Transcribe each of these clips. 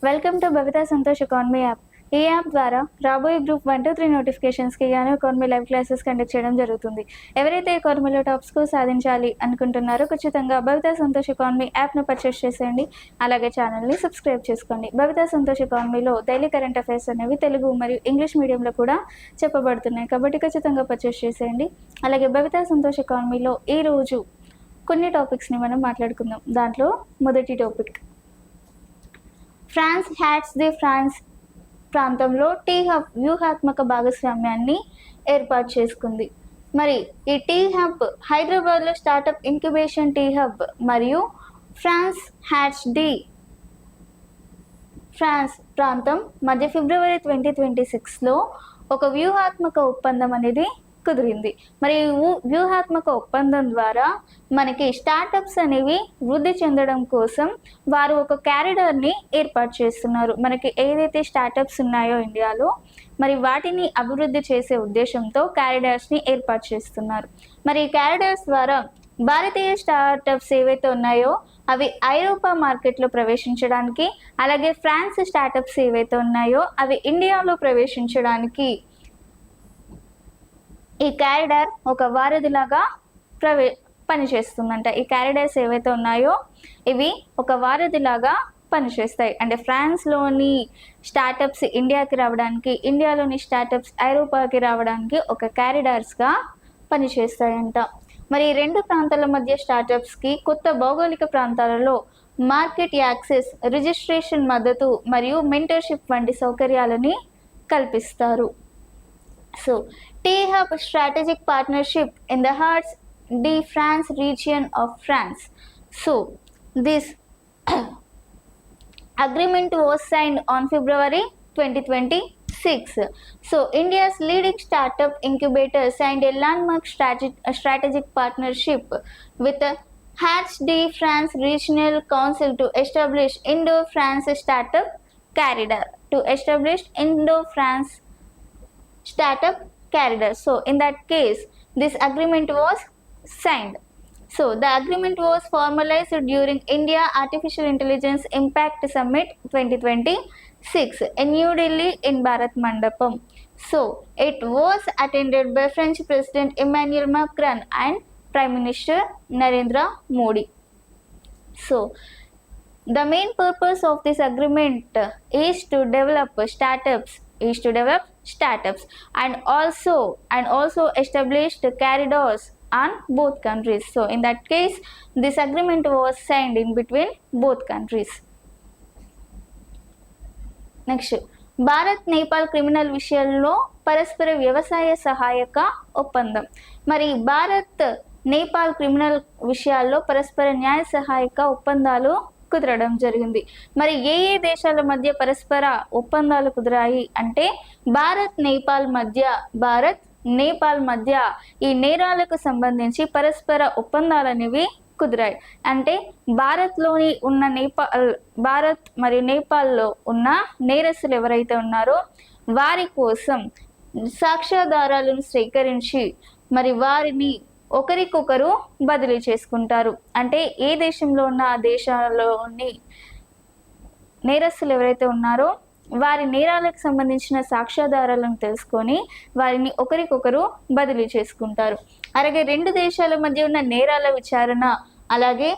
Welcome to Bhavitha Santosh economy app. ఈ app ద్వారా రాబోయే గ్రూప్ 1 to 3 నోటిఫికేషన్స్కి గాను ఎకానమీ లైవ్ క్లాసెస్ కండక్ట్ చేయడం జరుగుతుంది. ఎవరైతే ఎకానమీలో టాప్స్కు సాధించాలి అనుకుంటున్నారో ఖచ్చితంగా భవితా సంతోష్ ఎకానమీ యాప్ను పర్చేస్ చేసేయండి. అలాగే ఛానల్ని సబ్స్క్రైబ్ చేసుకోండి. భవితా సంతోష్ ఎకానమీలో డైలీ కరెంట్ అఫైర్స్ అనేవి తెలుగు మరియు ఇంగ్లీష్ మీడియంలో కూడా చెప్పబడుతున్నాయి కాబట్టి ఖచ్చితంగా పర్చేస్ చేసేయండి. అలాగే భవితా సంతోష్ ఎకానమీలో ఈరోజు కొన్ని టాపిక్స్ని మనం మాట్లాడుకుందాం. దాంట్లో మొదటి topic, France hauts de France ప్రాంతంలో టీ హబ్ వ్యూహాత్మక భాగస్వామ్యాన్ని ఏర్పాటు చేసుకుంది. మరి ఈ టీ హబ్ హైదరాబాద్లో స్టార్టప్ ఇంక్యుబేషన్ టీ హబ్ మరియు ఫ్రాన్స్ హ్యాట్స్ ది ఫ్రాన్స్ ప్రాంతం మధ్య ఫిబ్రవరి 2026లో ఒక వ్యూహాత్మక ఒప్పందం అనేది కుదిరింది. మరి వ్యూహాత్మక ఒప్పందం ద్వారా మనకి స్టార్టప్స్ అనేవి వృద్ధి చెందడం కోసం వారు ఒక క్యారిడార్ని ఏర్పాటు చేస్తున్నారు. మనకి ఏదైతే స్టార్టప్స్ ఉన్నాయో ఇండియాలో మరి వాటిని అభివృద్ధి చేసే ఉద్దేశంతో క్యారిడార్స్ని ఏర్పాటు చేస్తున్నారు. మరి ఈ క్యారిడార్స్ ద్వారా భారతీయ స్టార్టప్స్ ఏవైతే ఉన్నాయో అవి ఐరోపా మార్కెట్లో ప్రవేశించడానికి, అలాగే ఫ్రాన్స్ స్టార్టప్స్ ఏవైతే ఉన్నాయో అవి ఇండియాలో ప్రవేశించడానికి ఈ క్యారిడార్ ఒక వారధిలాగా పనిచేస్తుందంట. ఈ క్యారిడార్స్ ఏవైతే ఉన్నాయో ఇవి ఒక వారధిలాగా పనిచేస్తాయి. అంటే ఫ్రాన్స్లోని స్టార్టప్స్ ఇండియాకి రావడానికి, ఇండియాలోని స్టార్టప్స్ ఐరోపాకి రావడానికి ఒక క్యారిడార్స్గా పనిచేస్తాయంట. మరి ఈ రెండు ప్రాంతాల మధ్య స్టార్టప్స్కి కొత్త భౌగోళిక ప్రాంతాలలో మార్కెట్ యాక్సెస్, రిజిస్ట్రేషన్ మద్దతు మరియు మెంటర్షిప్ వంటి సౌకర్యాలని కల్పిస్తారు. So, T-Hub strategic partnership in the Hearts de France region of France. So, this agreement was signed on February 2026. So, India's leading startup incubator signed a landmark strategic partnership with the Hearts de France Regional Council to establish Indo-France Startup Corridor. Startup corridor. So in that case this agreement was signed. So the agreement was formalized during India Artificial Intelligence Impact Summit 2026 in New Delhi in Bharat Mandapam. So it was attended by French President Emmanuel Macron and Prime Minister Narendra Modi. So the main purpose of this agreement is to develop startups and also establish the corridors on both countries. So in that case this agreement was signed in between both countries. Next, Bharat Nepal criminal విషయాల్లో పరస్పర వ్యవసాయ సహాయక ఒప్పందం. మరి Bharat Nepal criminal విషయాల్లో పరస్పర న్యాయ సహాయక ఒప్పందాలు కుదరడం జరిగింది. మరి ఏ దేశాల మధ్య పరస్పర ఒప్పందాలు కుదిరాయి అంటే భారత్ నేపాల్ మధ్య ఈ నేరాలకు సంబంధించి పరస్పర ఒప్పందాలు అనేవి కుదిరాయి. అంటే భారత్ మరియు నేపాల్లో ఉన్న నేరస్తులు ఎవరైతే ఉన్నారో వారి కోసం సాక్ష్యాధారాలను సేకరించి మరి వారిని ఒకరికొకరు బదిలీ చేసుకుంటారు. అంటే ఏ దేశంలో ఉన్న ఆ దేశాల్లోని నేరస్తులు ఎవరైతే ఉన్నారో వారి నేరాలకు సంబంధించిన సాక్ష్యాధారాలను తెలుసుకొని వారిని ఒకరికొకరు బదిలీ చేసుకుంటారు. అలాగే రెండు దేశాల మధ్య ఉన్న నేరాల విచారణ, అలాగే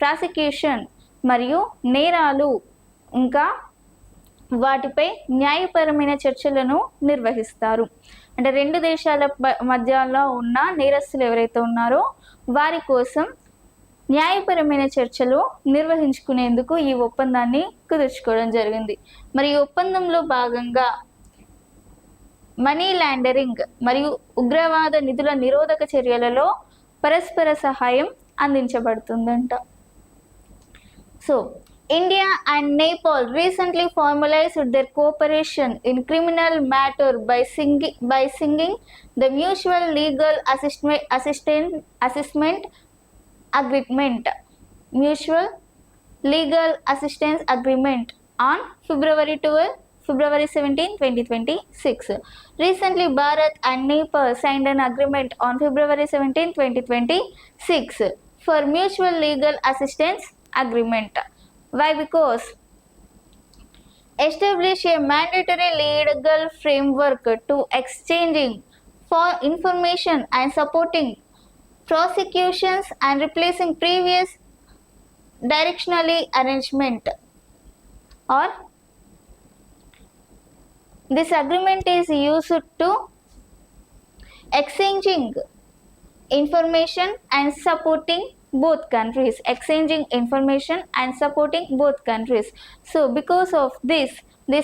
ప్రాసిక్యూషన్ మరియు నేరాలు ఇంకా వాటిపై న్యాయపరమైన చర్చలను నిర్వహిస్తారు. అంటే రెండు దేశాల మధ్యలో ఉన్న నేరస్తులు ఎవరైతే ఉన్నారో వారి కోసం న్యాయపరమైన చర్చలు నిర్వహించుకునేందుకు ఈ ఒప్పందాన్ని కుదుర్చుకోవడం జరిగింది. మరి ఈ ఒప్పందంలో భాగంగా మనీ లాండరింగ్ మరియు ఉగ్రవాద నిధుల నిరోధక చర్యలలో పరస్పర సహాయం అందించబడుతుందంట. So India and Nepal recently formalized their cooperation in criminal matter by signing the Mutual Legal Assistance Agreement on February 17, 2026. Recently, Bharat and Nepal signed an agreement on February 17, 2026 for Mutual Legal Assistance Agreement. Why? Because establish a mandatory legal framework to exchanging for information and supporting prosecutions and replacing previous directionally arrangement. Or this agreement is used to exchanging information and supporting both countries, exchanging information and supporting both countries. So because of this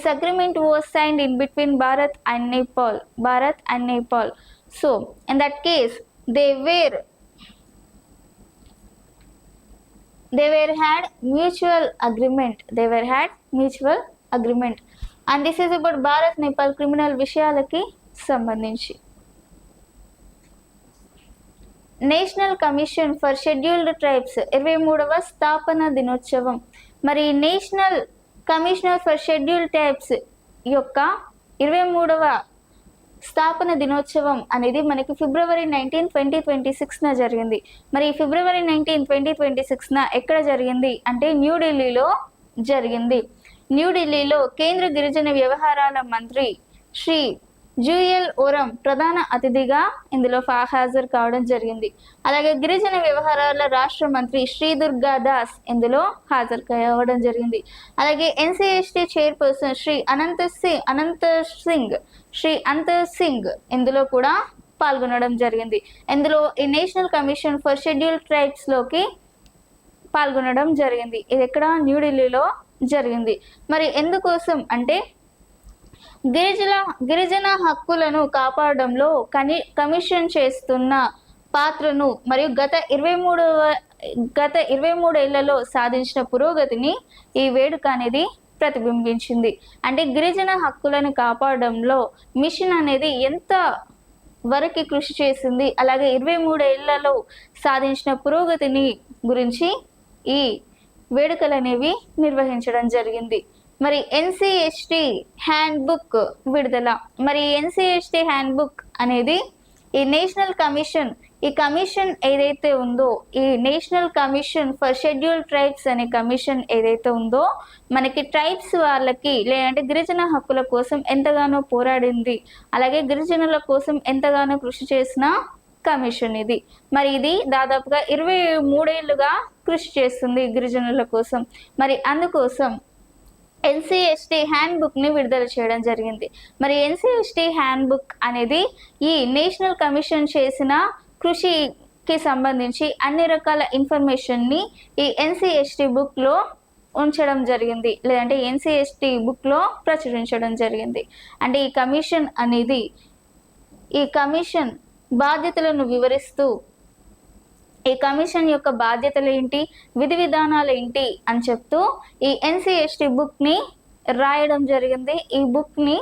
agreement was signed in between Bharat and Nepal. So in that case they were had mutual agreement. And this is about Bharat Nepal criminal విషయాలకి సంబంధించి. National Commission for Scheduled Tribes 23వ స్థాపన దినోత్సవం. మరి National Commissioner for Scheduled Tribes యొక్క 23వ స్థాపన దినోత్సవం అనేది మనకి ఫిబ్రవరి 19, 2026న జరిగింది. మరి ఫిబ్రవరి 19, 2026న ఎక్కడ జరిగింది అంటే న్యూఢిల్లీలో జరిగింది. న్యూఢిల్లీలో కేంద్ర గిరిజన వ్యవహారాల మంత్రి శ్రీ జూయల్ ఓరం ప్రధాన అతిథిగా ఇందులో హాజరు కావడం జరిగింది. అలాగే గిరిజన వ్యవహారాల రాష్ట్ర మంత్రి శ్రీ దుర్గా దాస్ ఇందులో హాజరు కావడం జరిగింది. అలాగే ఎన్సిఎస్టి చైర్పర్సన్ శ్రీ అంతర్ సింగ్ ఇందులో కూడా పాల్గొనడం జరిగింది. ఇందులో ఈ national Commission for Scheduled tribes లోకి పాల్గొనడం జరిగింది. ఇది ఎక్కడ? న్యూఢిల్లీలో జరిగింది. మరి ఎందుకోసం అంటే గిరిజన హక్కులను కాపాడడంలో కమిషన్ చేస్తున్న పాత్రను మరియు గత 23 ఏళ్లలో సాధించిన పురోగతిని ఈ వేడుక అనేది ప్రతిబింబించింది. అంటే గిరిజన హక్కులను కాపాడడంలో మిషన్ అనేది ఎంత వరకు కృషి చేసింది, అలాగే 23 ఏళ్లలో సాధించిన పురోగతిని గురించి ఈ వేడుకలు అనేవి నిర్వహించడం జరిగింది. మరి ఎన్సిఎస్టి హ్యాండ్ బుక్ విడుదల. మరి ఎన్సిఎస్టి హ్యాండ్ బుక్ అనేది ఈ నేషనల్ కమిషన్, ఈ కమిషన్ ఏదైతే ఉందో, ఈ national Commission for Scheduled tribes అనే కమిషన్ ఏదైతే ఉందో మనకి ట్రైబ్స్ వాళ్ళకి లేదంటే గిరిజన హక్కుల కోసం ఎంతగానో పోరాడింది, అలాగే గిరిజనుల కోసం ఎంతగానో కృషి చేసిన కమిషన్ ఇది. మరి ఇది దాదాపుగా 23 ఏళ్ళుగా కృషి చేస్తుంది గిరిజనుల కోసం. మరి అందుకోసం ఎన్సిఎస్టి హ్యాండ్ బుక్ ని విడుదల చేయడం జరిగింది. మరి ఎన్సిఎస్టి హ్యాండ్ బుక్ అనేది ఈ నేషనల్ కమిషన్ చేసిన కృషికి సంబంధించి అన్ని రకాల ఇన్ఫర్మేషన్ ని ఈ ఎన్సిఎస్టి బుక్ లో ఉంచడం జరిగింది, లేదంటే ఎన్సిఎస్టి బుక్ లో ప్రచురించడం జరిగింది. అంటే ఈ కమిషన్ బాధ్యతలను వివరిస్తూ ఈ కమిషన్ యొక్క బాధ్యతలు ఏంటి, విధి విధానాలు ఏంటి అని చెప్తూ ఈ ఎన్సిఎస్టి బుక్ ని రాయడం జరిగింది. ఈ బుక్ ని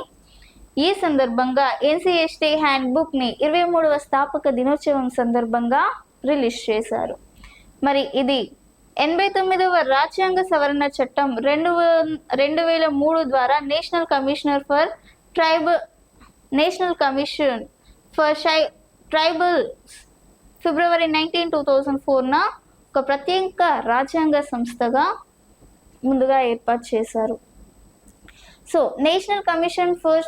ఈ సందర్భంగా ఎన్సిఎస్టి హ్యాండ్ బుక్ ని 23వ స్థాపక దినోత్సవం సందర్భంగా రిలీజ్ చేశారు. మరి ఇది 89వ రాజ్యాంగ సవరణ చట్టం 2003 ద్వారా నేషనల్ కమిషన్ ఫర్ ట్రైబల్స్ ఫిబ్రవరి 19, 2004న ఒక ప్రత్యేక రాజ్యాంగ సంస్థగా ముందుగా ఏర్పాటు చేశారు. So National Commission for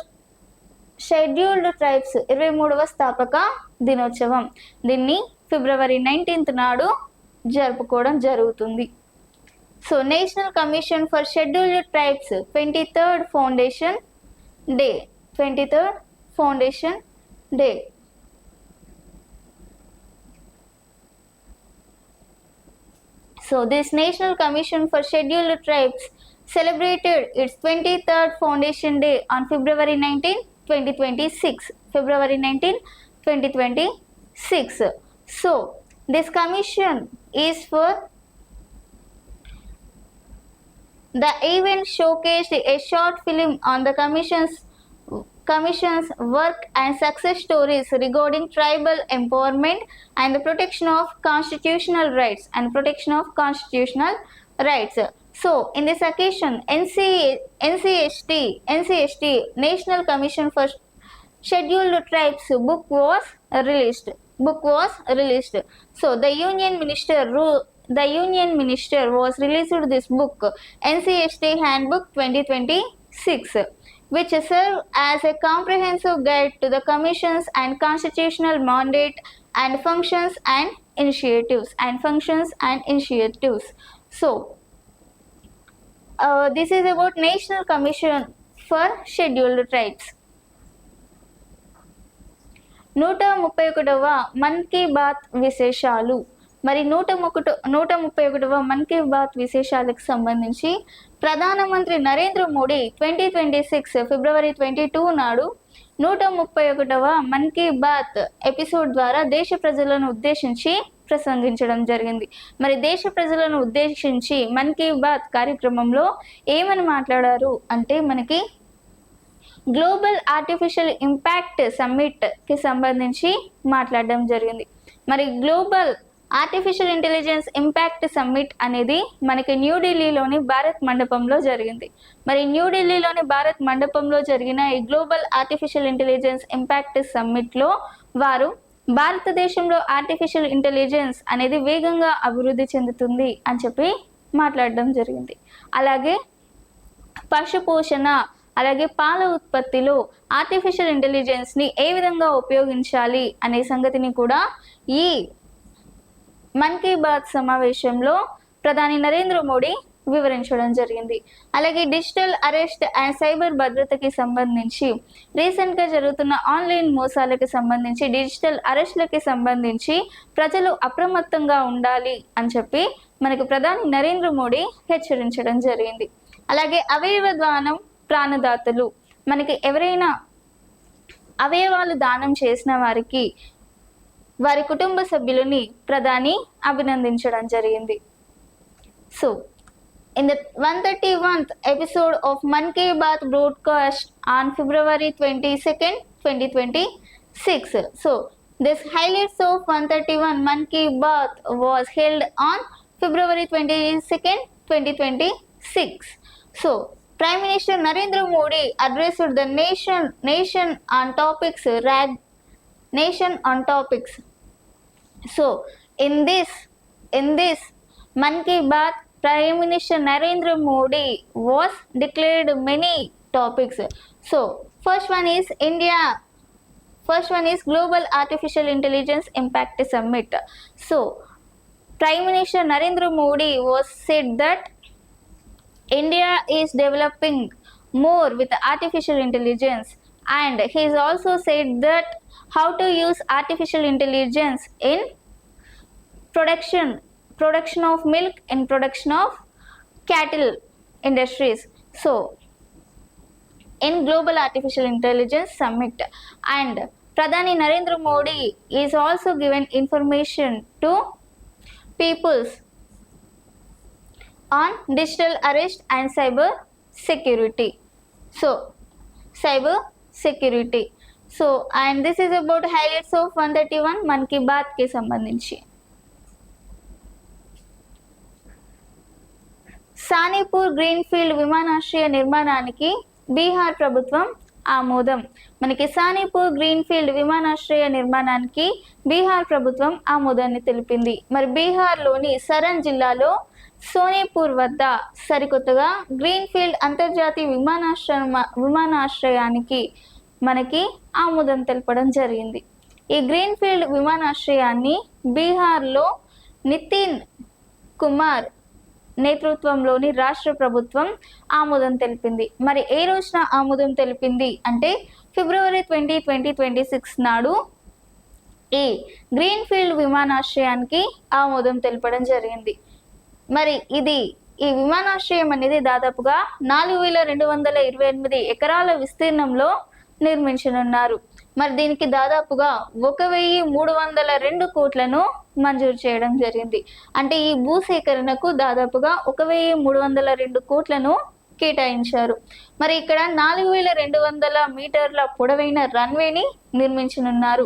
Scheduled Tribes 23వ స్థాపక దినోత్సవం, దీన్ని ఫిబ్రవరి 19 నాడు జరుపుకోవడం జరుగుతుంది. So National Commission for Scheduled Tribes 23rd foundation day. So this National Commission for Scheduled Tribes celebrated its 23rd Foundation Day on February 19, 2026. February 19, 2026. So this commission is for the event showcased a short film on the Commission's work and success stories regarding tribal empowerment and the protection of constitutional rights So in this occasion, NCST National Commission for Scheduled Tribes book was released. So the Union Minister the Union Minister was released this book, NCST Handbook 2026, which serve as a comprehensive guide to the Commission's and constitutional mandate and functions and initiatives. So, this is about National Commission for Scheduled Tribes. 131వ Mann Ki Baat విశేషాలు. మరి 131వ మన్ కీ బాత్ విశేషాలకు సంబంధించి ప్రధానమంత్రి నరేంద్ర మోడీ 2026 ఫిబ్రవరి 22 నాడు 131వ Mann Ki Baat episode ద్వారా దేశ ప్రజలను ఉద్దేశించి ప్రసంగించడం జరిగింది. మరి దేశ ప్రజలను ఉద్దేశించి మన్ కీ బాత్ కార్యక్రమంలో ఏమని మాట్లాడారు అంటే మనకి గ్లోబల్ ఆర్టిఫిషియల్ ఇంపాక్ట్ సమ్మిట్కి సంబంధించి మాట్లాడడం జరిగింది. మరి global artificial intelligence impact summit అనేది మనకి న్యూఢిల్లీలోని భారత్ మండపంలో జరిగింది. మరి న్యూఢిల్లీలోని భారత్ మండపంలో జరిగిన ఈ గ్లోబల్ ఆర్టిఫిషియల్ ఇంటెలిజెన్స్ ఇంపాక్ట్ సమ్మిట్లో వారు భారతదేశంలో ఆర్టిఫిషియల్ ఇంటెలిజెన్స్ అనేది వేగంగా అభివృద్ధి చెందుతుంది అని చెప్పి మాట్లాడడం జరిగింది. అలాగే పశు పోషణ అలాగే పాల ఉత్పత్తిలో ఆర్టిఫిషియల్ ఇంటెలిజెన్స్ని ఏ విధంగా ఉపయోగించాలి అనే సంగతిని కూడా ఈ మన్ కీ బాత్ సమావేశంలో ప్రధాని నరేంద్ర మోడీ వివరించడం జరిగింది. అలాగే డిజిటల్ అరెస్ట్ అండ్ సైబర్ భద్రతకి సంబంధించి రీసెంట్గా జరుగుతున్న ఆన్లైన్ మోసాలకు సంబంధించి డిజిటల్ అరెస్ట్లకి సంబంధించి ప్రజలు అప్రమత్తంగా ఉండాలి అని చెప్పి మనకు ప్రధాని నరేంద్ర మోడీ హెచ్చరించడం జరిగింది. అలాగే అవయవ దానం ప్రాణదాతలు, మనకి ఎవరైనా అవయవాలు దానం చేసిన వారికి వారి కుటుంబ సభ్యులని ప్రధాని అభినందించడం జరిగింది. So in the 131th episode of Man Ki Baat broadcast on February 22nd, 2026. So, this highlights of 131 Man Ki Baat was held on February 22nd, 2026. So, Prime Minister Narendra Modi addressed the nation on topics So, in this Man Ki Baat, Prime Minister Narendra Modi was declared many topics. So, first one is Global Artificial Intelligence Impact Summit. So, Prime Minister Narendra Modi was said that India is developing more with artificial intelligence, and he has also said that how to use artificial intelligence in production of milk and production of cattle industries. So, in Global Artificial Intelligence Summit, and Pradhani Narendra Modi is also given information to peoples on digital arrest and cyber security. So, and this is about highlights of 131 Man Ki Baat ke sambandhinchi. Sanipur greenfield విమానాశ్రయ నిర్మాణానికి బీహార్ ప్రభుత్వం ఆమోదం. మనకి సానీపూర్ greenfield విమానాశ్రయ నిర్మాణానికి బీహార్ ప్రభుత్వం ఆమోదాన్ని తెలిపింది. మరి బీహార్లోని సరన్ జిల్లాలో సోనేపూర్ వద్ద సరికొత్తగా గ్రీన్ఫీల్డ్ అంతర్జాతీయ విమానాశ్రయానికి మనకి ఆమోదం తెలపడం జరిగింది. ఈ గ్రీన్ఫీల్డ్ విమానాశ్రయాన్ని బీహార్లో నితిన్ కుమార్ నేతృత్వంలోని రాష్ట్ర ప్రభుత్వం ఆమోదం తెలిపింది. మరి ఏ రోజున ఆమోదం తెలిపింది అంటే ఫిబ్రవరి 20, 2026 నాడు ఈ గ్రీన్ఫీల్డ్ విమానాశ్రయానికి ఆమోదం తెలపడం జరిగింది. మరి ఈ విమానాశ్రయం అనేది దాదాపుగా 4228 ఎకరాల విస్తీర్ణంలో నిర్మించనున్నారు. మరి దీనికి దాదాపుగా 1302 కోట్లను మంజూరు చేయడం జరిగింది. అంటే ఈ భూసేకరణకు దాదాపుగా 1302 కోట్లను కేటాయించారు. మరి ఇక్కడ 4200 మీటర్ల పొడవైన రన్వేని నిర్మించనున్నారు.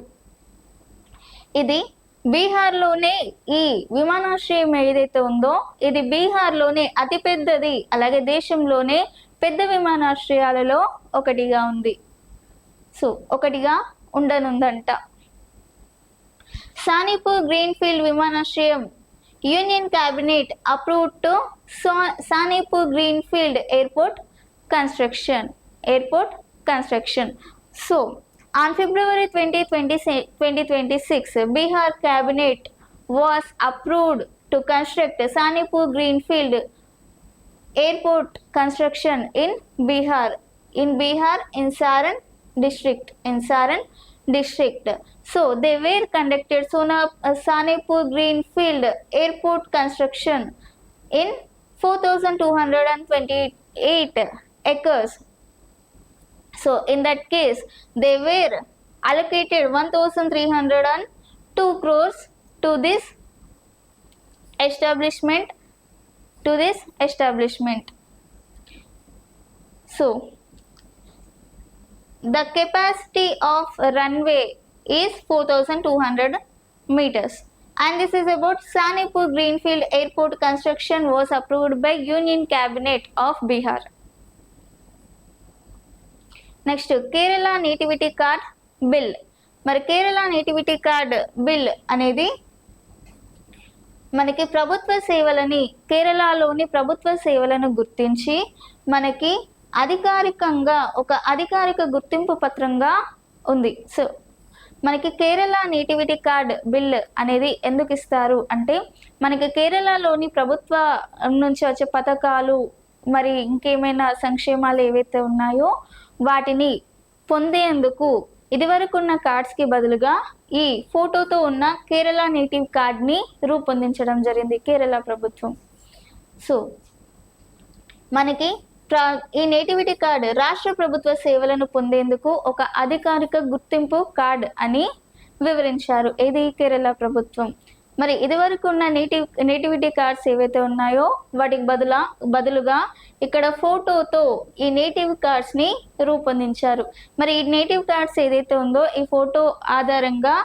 ఇది బీహార్లోనే ఈ విమానాశ్రయం ఏదైతే ఉందో ఇది బీహార్లోనే అతిపెద్దది, అలాగే దేశంలోనే పెద్ద విమానాశ్రయాలలో ఒకటిగా ఉండనుందంట. సానీపూర్ గ్రీన్ఫీల్డ్ విమానాశ్రయం Union Cabinet approved to Sanipur Greenfield Airport construction. So, on February 2026, Bihar Cabinet was approved to construct Sanipur Greenfield Airport construction in Bihar, in Saran district. So they were conducted Sanipur Greenfield Airport construction in 4,228 acres. So in that case, they were allocated 1,302 crores to this establishment. So the capacity of runway is 4,200 meters, and this is about Sanipur Greenfield Airport construction was approved by Union Cabinet of Bihar. Next Kerala nativity card bill. మరి Kerala nativity card bill అనేది మనకి కేరళలోని ప్రభుత్వ సేవలను గుర్తించి మనకి అధికారికంగా ఒక అధికారిక గుర్తింపు పత్రంగా ఉంది. సో మనకి కేరళ నేటివిటీ కార్డ్ బిల్ అనేది ఎందుకు ఇస్తారు అంటే, మనకి కేరళలోని ప్రభుత్వ నుంచి వచ్చే పథకాలు మరి ఇంకేమైనా సంక్షేమాలు ఏవైతే ఉన్నాయో వాటిని పొందేందుకు ఇదివరకు ఉన్న కార్డ్స్కి బదులుగా ఈ ఫోటోతో ఉన్న కేరళ నేటివ్ కార్డ్ని రూపొందించడం జరిగింది కేరళ ప్రభుత్వం. సో మనకి ఈ నేటివిటీ కార్డ్ రాష్ట్ర ప్రభుత్వ సేవలను పొందేందుకు ఒక అధికారిక గుర్తింపు కార్డ్ అని వివరించారు ఇది కేరళ ప్రభుత్వం. మరి ఇదివరకు ఉన్న నేటివిటీ కార్డ్స్ ఏవైతే ఉన్నాయో వాటికి బదులుగా ఇక్కడ ఫోటోతో ఈ నేటివ్ కార్డ్స్ని రూపొందించారు. మరి ఈ నేటివ్ కార్డ్స్ ఏదైతే ఉందో ఈ ఫోటో ఆధారంగా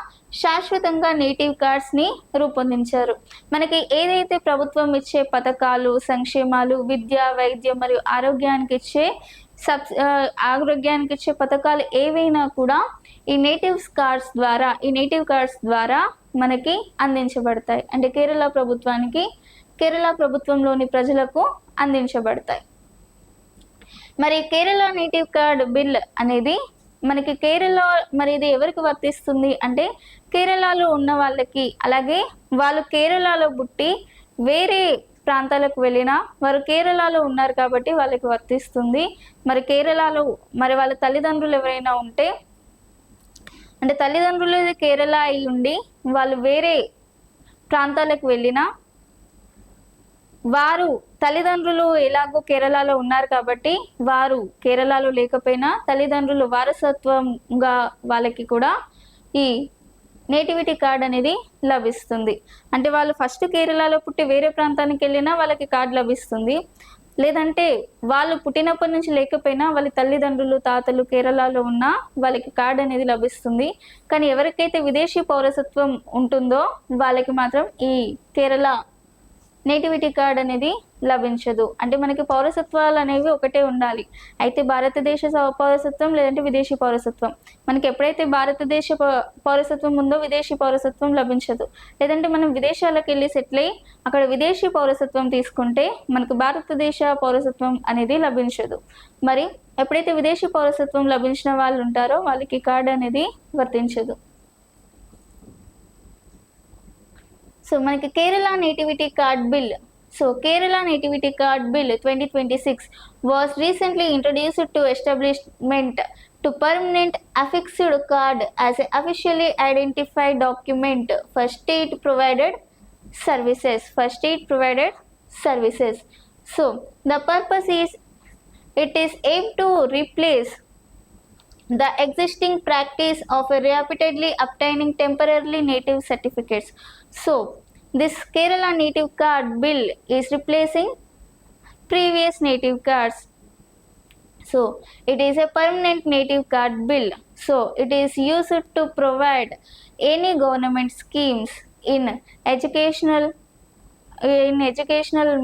శాశ్వతంగా నేటివ్ కార్డ్స్ని రూపొందించారు. మనకి ఏదైతే ప్రభుత్వం ఇచ్చే పథకాలు, సంక్షేమాలు, విద్య, వైద్యం మరియు ఆరోగ్యానికి ఇచ్చే పథకాలు ఏవైనా కూడా ఈ నేటివ్ కార్డ్స్ ద్వారా మనకి అందించబడతాయి. అంటే కేరళ ప్రభుత్వంలోని ప్రజలకు అందించబడతాయి. మరి కేరళ నేటివ్ కార్డ్ బిల్ అనేది మనకి మరి ఇది ఎవరికి వర్తిస్తుంది అంటే, కేరళలో ఉన్న వాళ్ళకి, అలాగే వాళ్ళు కేరళలో పుట్టి వేరే ప్రాంతాలకు వెళ్ళినా వారు కేరళలో ఉన్నారు కాబట్టి వాళ్ళకి వర్తిస్తుంది. మరి కేరళలో వాళ్ళ తల్లిదండ్రులు ఎవరైనా ఉంటే, అంటే తల్లిదండ్రులు కేరళ అయి ఉండి వాళ్ళు వేరే ప్రాంతాలకు వెళ్ళినా వారు తల్లిదండ్రులు ఎలాగో కేరళలో ఉన్నారు కాబట్టి వారు కేరళలో లేకపోయినా తల్లిదండ్రులు వారసత్వంగా వాళ్ళకి కూడా ఈ నేటివిటీ కార్డ్ అనేది లభిస్తుంది. అంటే వాళ్ళు ఫస్ట్ కేరళలో పుట్టి వేరే ప్రాంతానికి వెళ్ళినా వాళ్ళకి కార్డు లభిస్తుంది. లేదంటే వాళ్ళు పుట్టినప్పటి నుంచి లేకపోయినా వాళ్ళ తల్లిదండ్రులు, తాతలు కేరళలో ఉన్నా వాళ్ళకి కార్డు అనేది లభిస్తుంది. కానీ ఎవరికైతే విదేశీ పౌరసత్వం ఉంటుందో వాళ్ళకి మాత్రం ఈ కేరళ నేటివిటీ కార్డ్ అనేది లభించదు. అంటే మనకి పౌరసత్వాలు అనేవి ఒకటే ఉండాలి. అయితే భారతదేశ పౌరసత్వం లేదంటే విదేశీ పౌరసత్వం, మనకి ఎప్పుడైతే భారతదేశ పౌరసత్వం ఉందో విదేశీ పౌరసత్వం లభించదు. లేదంటే మనం విదేశాలకు వెళ్ళి సెటిల్ అయ్యి అక్కడ విదేశీ పౌరసత్వం తీసుకుంటే మనకు భారతదేశ పౌరసత్వం అనేది లభించదు. మరి ఎప్పుడైతే విదేశీ పౌరసత్వం లభించిన వాళ్ళు ఉంటారో వాళ్ళకి కార్డు అనేది వర్తించదు. సో మనకి Kerala nativity card bill. So Kerala Nativity Card Bill 2026 was recently introduced to establishment to permanent affixed card as an officially identified document for state provided services. So the purpose is it is aimed to replace the existing practice of repeatedly obtaining temporarily native certificates. So this Kerala Native Card Bill is replacing previous native cards. So it is a permanent native card bill. So it is used to provide any government schemes in educational,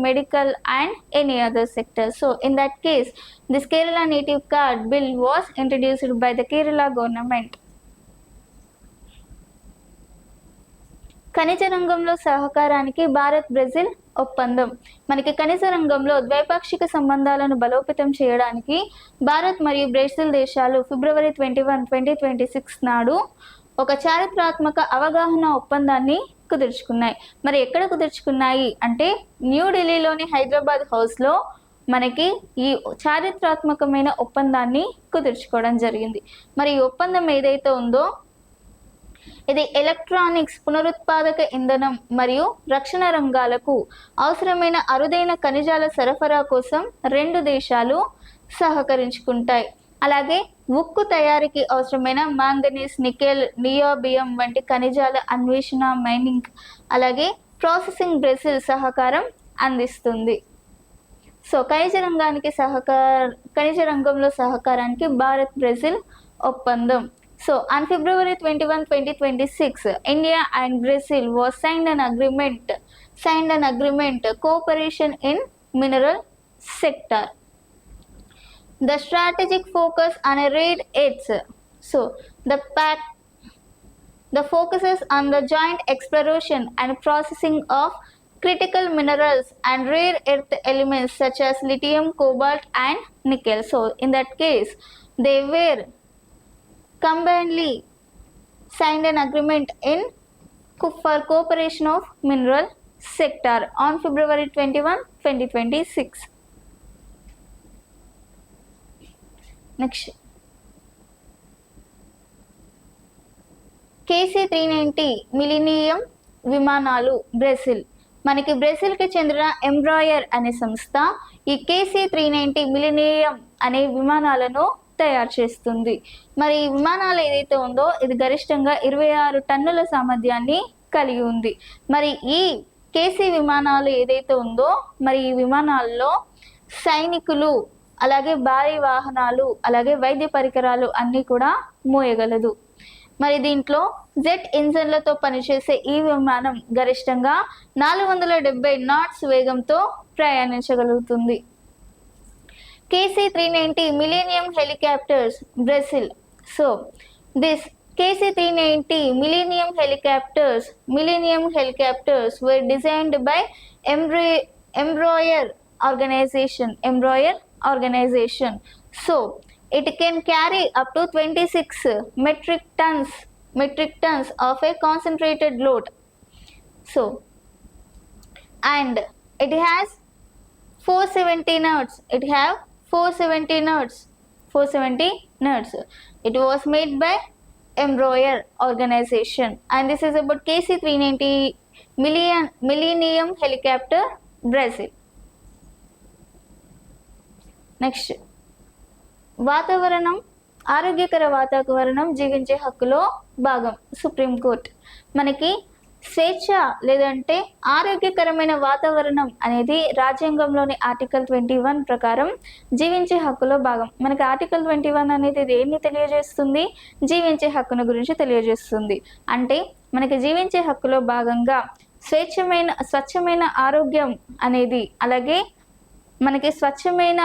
medical and any other sector. So in that case, this Kerala Native Card Bill was introduced by the Kerala government. ఖనిజ రంగంలో సహకారానికి Bharat Brazil ఒప్పందం. మనకి ఖనిజ రంగంలో ద్వైపాక్షిక సంబంధాలను బలోపేతం చేయడానికి భారత్ మరియు బ్రెజిల్ దేశాలు ఫిబ్రవరి 21, 2026 నాడు ఒక చారిత్రాత్మక అవగాహన ఒప్పందాన్ని కుదుర్చుకున్నాయి. మరి ఎక్కడ కుదుర్చుకున్నాయి అంటే న్యూఢిల్లీలోని హైదరాబాద్ హౌస్లో మనకి ఈ చారిత్రాత్మకమైన ఒప్పందాన్ని కుదుర్చుకోవడం జరిగింది. మరి ఈ ఒప్పందం ఏదైతే ఉందో ఇది ఎలక్ట్రానిక్స్, పునరుత్పాదక ఇంధనం మరియు రక్షణ రంగాలకు అవసరమైన అరుదైన ఖనిజాల సరఫరా కోసం రెండు దేశాలు సహకరించుకుంటాయి. అలాగే ఉక్కు తయారీకి అవసరమైన మాంగనీస్, నికెల్, నియోబియం వంటి ఖనిజాల అన్వేషణ, మైనింగ్ అలాగే ప్రాసెసింగ్ బ్రెజిల్ సహకారం అందిస్తుంది. సో ఖనిజ రంగంలో సహకారానికి భారత్ బ్రెజిల్ ఒప్పందం. So on February 21, 2026, India and Brazil was signed an agreement cooperation in mineral sector. The strategic focus on a rare earths. So the focuses on the joint exploration and processing of critical minerals and rare earth elements such as lithium, cobalt and nickel. So in that case, they were combinedly signed an agreement for cooperation of mineral sector on February 21, 2026. Next, KC-390 millennium విమానాలు Brazil. మనకి బ్రెజిల్కి చెందిన ఎంబ్రాయర్ అనే సంస్థ ఈ KC-390 millennium అనే విమానాలను తయారు చేస్తుంది. మరి ఈ విమానాలు ఏదైతే ఉందో ఇది గరిష్టంగా 26 టన్నుల సామర్థ్యాన్ని కలిగి ఉంది. మరి ఈ కేసీ విమానాలు ఏదైతే ఉందో మరి ఈ విమానాల్లో సైనికులు అలాగే భారీ వాహనాలు అలాగే వైద్య పరికరాలు అన్నీ కూడా మోయగలదు. మరి దీంట్లో జెట్ ఇంజన్లతో పనిచేసే ఈ విమానం గరిష్టంగా 470 నాట్స్ వేగంతో ప్రయాణించగలుగుతుంది. KC-390 Millennium Helicopters, Brazil. So, this KC-390 Millennium Helicopters were designed by Embraer organization. So, it can carry up to 26 metric tons of a concentrated load. So, and it has 470 nuts. 470 nuts. It was made by Embraer organization, and this is about KC-390 Millennium Helicopter, Brazil. Next, వాతావరణం, ఆరోగ్యకర వాతావరణం జీవించే హక్కులో భాగం. Supreme court మనకి స్వేచ్ఛ లేదంటే ఆరోగ్యకరమైన వాతావరణం అనేది రాజ్యాంగంలోని ఆర్టికల్ 21 ప్రకారం జీవించే హక్కులో భాగం. మనకి ఆర్టికల్ 21 అనేది దేన్ని తెలియజేస్తుంది? జీవించే హక్కును గురించి తెలియజేస్తుంది. అంటే మనకి జీవించే హక్కులో భాగంగా స్వచ్ఛమైన ఆరోగ్యం అనేది అలాగే మనకి స్వచ్ఛమైన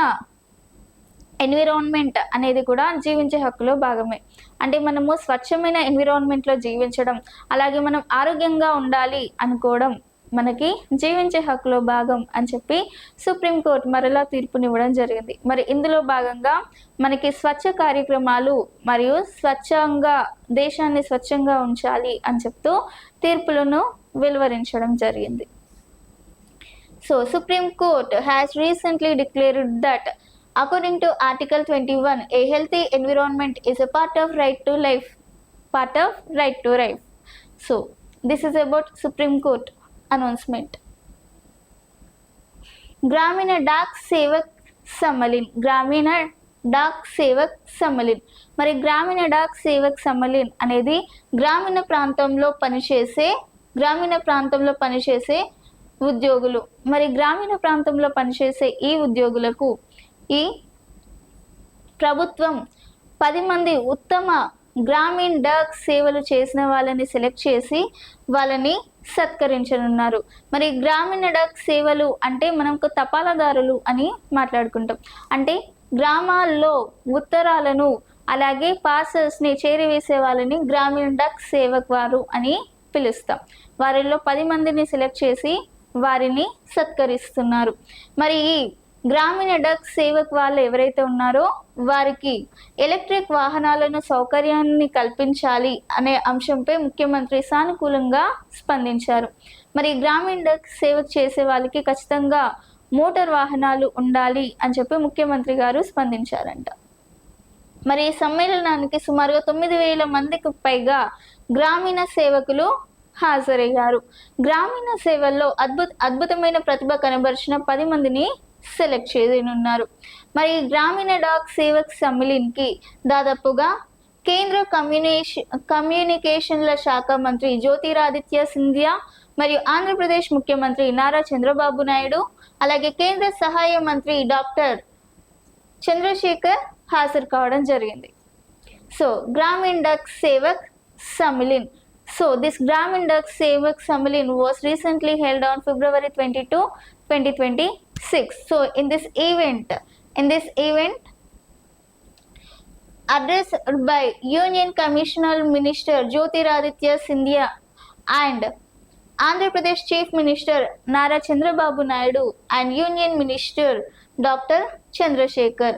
ఎన్విరాన్మెంట్ అనేది కూడా జీవించే హక్కులో భాగమే. అంటే మనము స్వచ్ఛమైన ఎన్విరాన్మెంట్లో జీవించడం అలాగే మనం ఆరోగ్యంగా ఉండాలి అనుకోవడం మనకి జీవించే హక్కులో భాగం అని చెప్పి సుప్రీంకోర్టు మరలా తీర్పునివ్వడం జరిగింది. మరి ఇందులో భాగంగా మనకి స్వచ్ఛ కార్యక్రమాలు మరియు దేశాన్ని స్వచ్ఛంగా ఉంచాలి అని చెప్తూ తీర్పులను వెలువరించడం జరిగింది. So Supreme Court has recently declared that according to Article 21, a healthy environment is a part of right to life. So this is about Supreme Court announcement. Gramina Dak Sevak Sammelin. మరి గ్రామీణ dock Sevak సమ్మలిన్ అనేది గ్రామీణ ప్రాంతంలో పనిచేసే ఉద్యోగులు. మరి గ్రామీణ ప్రాంతంలో పనిచేసే ఈ ఉద్యోగులకు ఈ ప్రభుత్వం 10 మంది ఉత్తమ గ్రామీణ డాక్ సేవలు చేసిన వాళ్ళని సెలెక్ట్ చేసి వాళ్ళని సత్కరించనున్నారు. మరి గ్రామీణ డాక్ సేవలు అంటే మనకు తపాలాదారులు అని మాట్లాడుకుంటాం. అంటే గ్రామాల్లో ఉత్తరాలను అలాగే పార్సల్స్ని చేరవేసే వాళ్ళని గ్రామీణ డాక్ సేవక్ వారు అని పిలుస్తాం. వారిలో 10 మందిని సెలెక్ట్ చేసి వారిని సత్కరిస్తున్నారు. మరి ఈ గ్రామీణ డక్ సేవక్ వాళ్ళు ఎవరైతే ఉన్నారో వారికి ఎలక్ట్రిక్ వాహనాలను సౌకర్యాన్ని కల్పించాలి అనే అంశంపై ముఖ్యమంత్రి సానుకూలంగా స్పందించారు. మరి గ్రామీణ డక్ సేవక్ చేసే వాళ్ళకి ఖచ్చితంగా మోటార్ వాహనాలు ఉండాలి అని చెప్పి ముఖ్యమంత్రి గారు స్పందించారంట. మరి ఈ సమ్మేళనానికి సుమారుగా 9,000 మందికి పైగా గ్రామీణ సేవకులు హాజరయ్యారు. గ్రామీణ సేవల్లో అద్భుతమైన ప్రతిభ కనబరిచిన 10 మందిని సెలెక్ట్ చేయనున్నారు. మరి గ్రామీణ డాక్ సేవక్ సమ్మేళన్కి దాదాపుగా కేంద్ర కమ్యూనికేషన్ల శాఖ మంత్రి జ్యోతిరాదిత్య సింధియా మరియు ఆంధ్రప్రదేశ్ ముఖ్యమంత్రి నారా చంద్రబాబు నాయుడు, అలాగే కేంద్ర సహాయ మంత్రి డాక్టర్ చంద్రశేఖర్ హాజరు కావడం జరిగింది. So Gramin Dak Sevak Sammelan. So this Gramin Duck Sevak Sammelan was recently held on February 22, 2026. So in this event, addressed by Union Commissioner Minister Jyotiraditya Scindia and Andhra Pradesh Chief Minister Nara Chandrababu Naidu and Union Minister Dr. Chandrasekhar.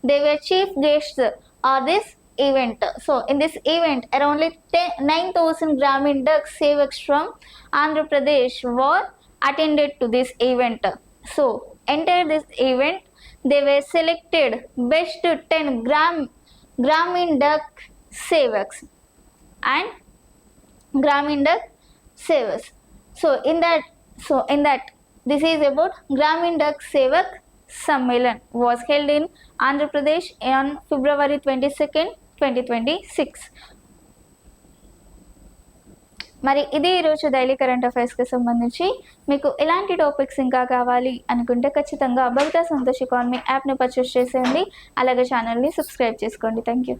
They were chief guests of this event. So in this event, around 9,000 Gramin Duck Sevaks from Andhra Pradesh were attended to this event. So enter this event, they were selected best 10 Gramin Duck Sevaks and Gramin Duck Sevaks. So in that this is about Gramin Duck Sevak Sammelan was held in Andhra Pradesh on February 22nd, 2026. మరి ఇది ఈరోజు daily current అఫైర్స్కి సంబంధించి. మీకు ఎలాంటి topics ఇంకా కావాలి అనుకుంటే ఖచ్చితంగా భవిత సంతోష్ ఎకానమీ యాప్ని పర్చేస్ చేసేయండి. అలాగే ఛానల్ని సబ్స్క్రైబ్ చేసుకోండి. Thank you.